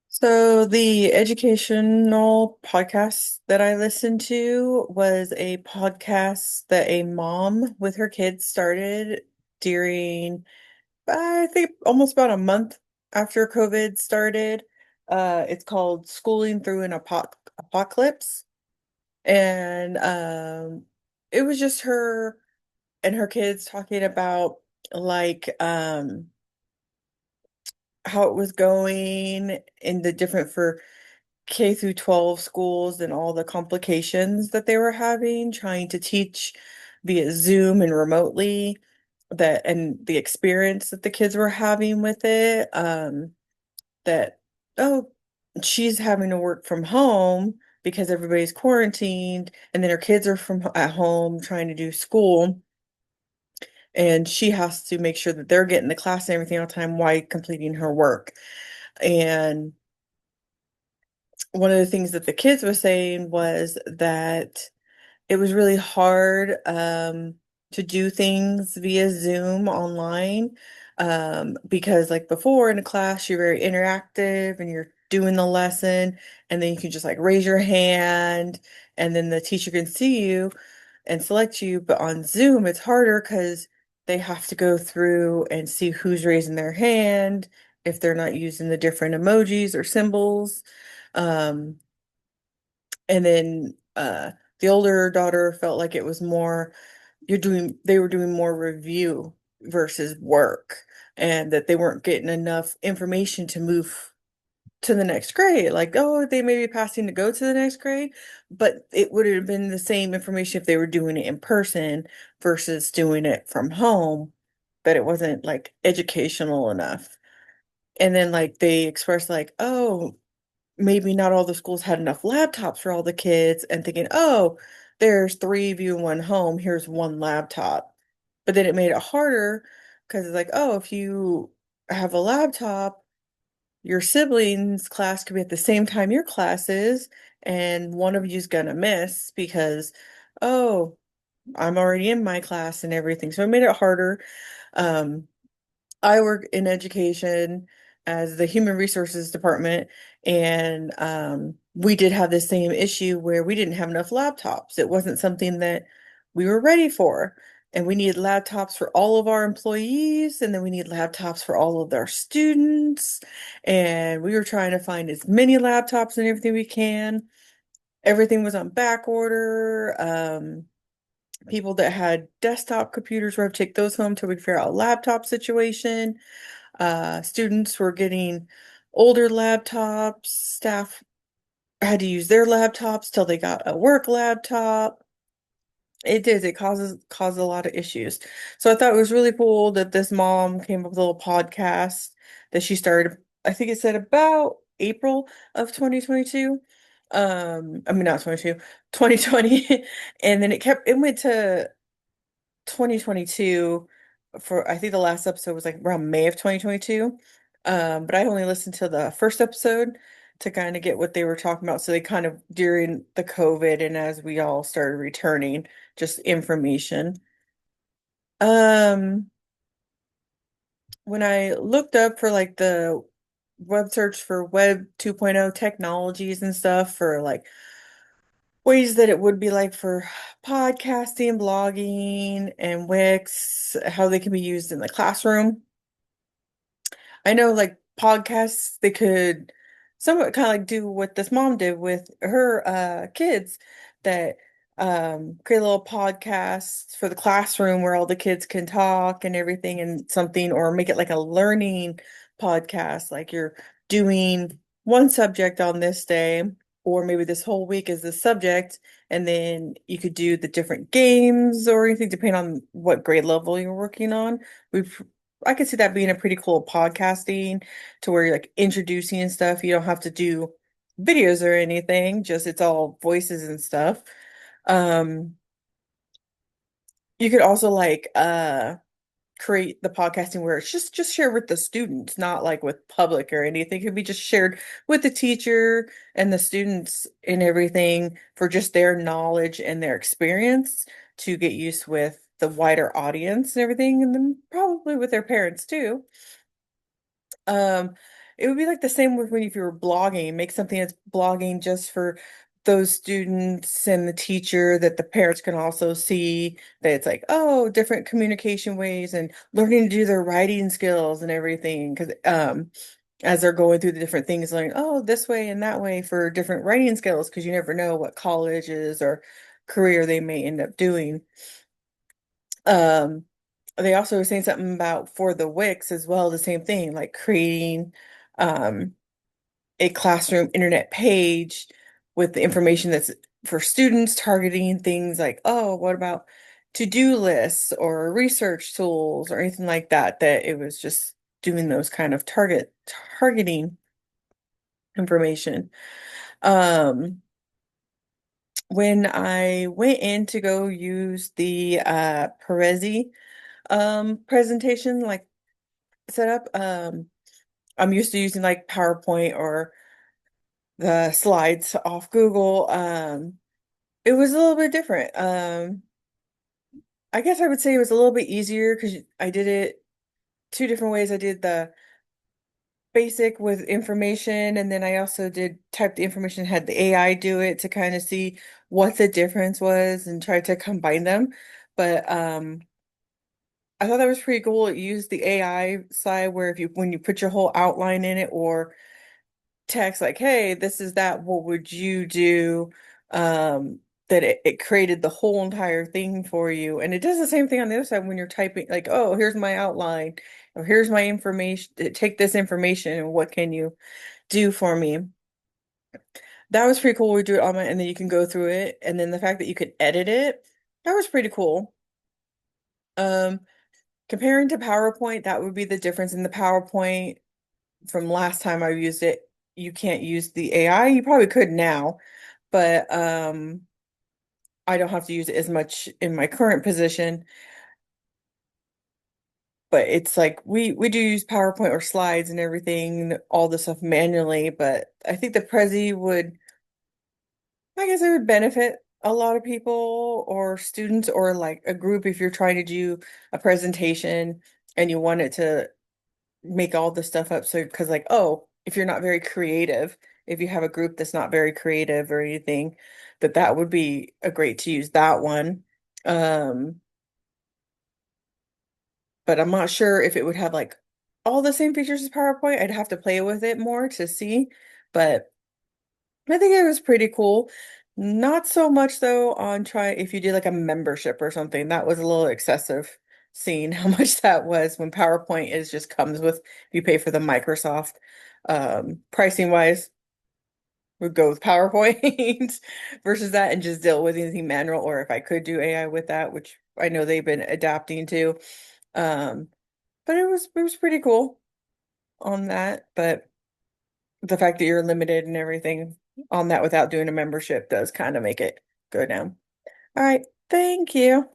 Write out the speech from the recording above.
So the educational podcast that I listened to was a podcast that a mom with her kids started during, I think, almost about a month after COVID started. It's called Schooling Through an Apocalypse. And it was just her and her kids talking about like how it was going in the different for K through 12 schools and all the complications that they were having trying to teach via Zoom and remotely that and the experience that the kids were having with it. That oh, she's having to work from home because everybody's quarantined, and then her kids are from at home trying to do school, and she has to make sure that they're getting the class and everything all the time while completing her work. And one of the things that the kids were saying was that it was really hard to do things via Zoom online because like before in a class you're very interactive and you're doing the lesson and then you can just like raise your hand and then the teacher can see you and select you. But on Zoom it's harder because they have to go through and see who's raising their hand if they're not using the different emojis or symbols. Um, and then the older daughter felt like it was more they were doing more review versus work, and that they weren't getting enough information to move to the next grade. Like, oh, they may be passing to go to the next grade, but it would have been the same information if they were doing it in person versus doing it from home, but it wasn't like educational enough. And then like they expressed like, oh, maybe not all the schools had enough laptops for all the kids and thinking, oh, there's three of you in one home, here's one laptop. But then it made it harder because it's like, oh, if you have a laptop, your siblings' class could be at the same time your class is, and one of you's gonna miss because, oh, I'm already in my class and everything. So it made it harder. Um, I work in education as the human resources department, and we did have the same issue where we didn't have enough laptops. It wasn't something that we were ready for. And we needed laptops for all of our employees, and then we need laptops for all of our students. And we were trying to find as many laptops and everything we can. Everything was on back order. People that had desktop computers were to take those home till we figure out a laptop situation. Students were getting older laptops. Staff had to use their laptops till they got a work laptop. It did. It caused a lot of issues. So I thought it was really cool that this mom came up with a little podcast that she started. I think it said about April of 2022. I mean not 22, 2020. And then it went to 2022 for I think the last episode was like around May of 2022. But I only listened to the first episode to kind of get what they were talking about. So they kind of during the COVID and as we all started returning, just information. Um, when I looked up for like the web search for Web 2.0 technologies and stuff for like ways that it would be like for podcasting, blogging, and Wix, how they can be used in the classroom. I know like podcasts, they could somewhat kind of like do what this mom did with her kids that create little podcasts for the classroom where all the kids can talk and everything and something, or make it like a learning podcast, like you're doing one subject on this day, or maybe this whole week is this subject, and then you could do the different games or anything depending on what grade level you're working on. We've I could see that being a pretty cool podcasting to where you're like introducing and stuff. You don't have to do videos or anything, just it's all voices and stuff. Um, you could also like create the podcasting where it's just shared with the students, not like with public or anything. It could be just shared with the teacher and the students and everything for just their knowledge and their experience to get used with the wider audience and everything, and then probably with their parents too. Um, it would be like the same with when if you were blogging, make something that's blogging just for those students and the teacher that the parents can also see that it's like, oh, different communication ways and learning to do their writing skills and everything. Because as they're going through the different things, learning, oh, this way and that way for different writing skills, because you never know what colleges or career they may end up doing. Um, they also were saying something about for the Wix as well, the same thing, like creating um a classroom internet page with the information that's for students, targeting things like, oh, what about to-do lists or research tools or anything like that, that it was just doing those kind of targeting information. Um, when I went in to go use the Perezi presentation like setup, I'm used to using like PowerPoint or the slides off Google. It was a little bit different. I guess I would say it was a little bit easier because I did it two different ways. I did the basic with information, and then I also did type the information, had the AI do it to kind of see what the difference was and try to combine them. But I thought that was pretty cool. It used the AI side where if you when you put your whole outline in it or text like, hey, this is that, what would you do? That it created the whole entire thing for you. And it does the same thing on the other side when you're typing, like, oh, here's my outline, or here's my information, take this information and what can you do for me? That was pretty cool. We do it on my, and then you can go through it. And then the fact that you could edit it, that was pretty cool. Um, Comparing to PowerPoint, that would be the difference in the PowerPoint from last time I used it. You can't use the AI. You probably could now, but I don't have to use it as much in my current position. But it's like we do use PowerPoint or slides and everything, all the stuff manually, but I think the Prezi would, I guess it would benefit a lot of people or students or like a group if you're trying to do a presentation and you want it to make all the stuff up. So, because like, oh, if you're not very creative, if you have a group that's not very creative or anything, that would be a great to use that one. Um, but I'm not sure if it would have like all the same features as PowerPoint. I'd have to play with it more to see, but I think it was pretty cool. Not so much though on try if you did like a membership or something. That was a little excessive seeing how much that was when PowerPoint is just comes with you pay for the Microsoft. Pricing wise, would go with PowerPoint versus that and just deal with anything manual, or if I could do AI with that, which I know they've been adapting to. Um, but it was pretty cool on that. But the fact that you're limited and everything on that without doing a membership does kind of make it go down. All right, thank you.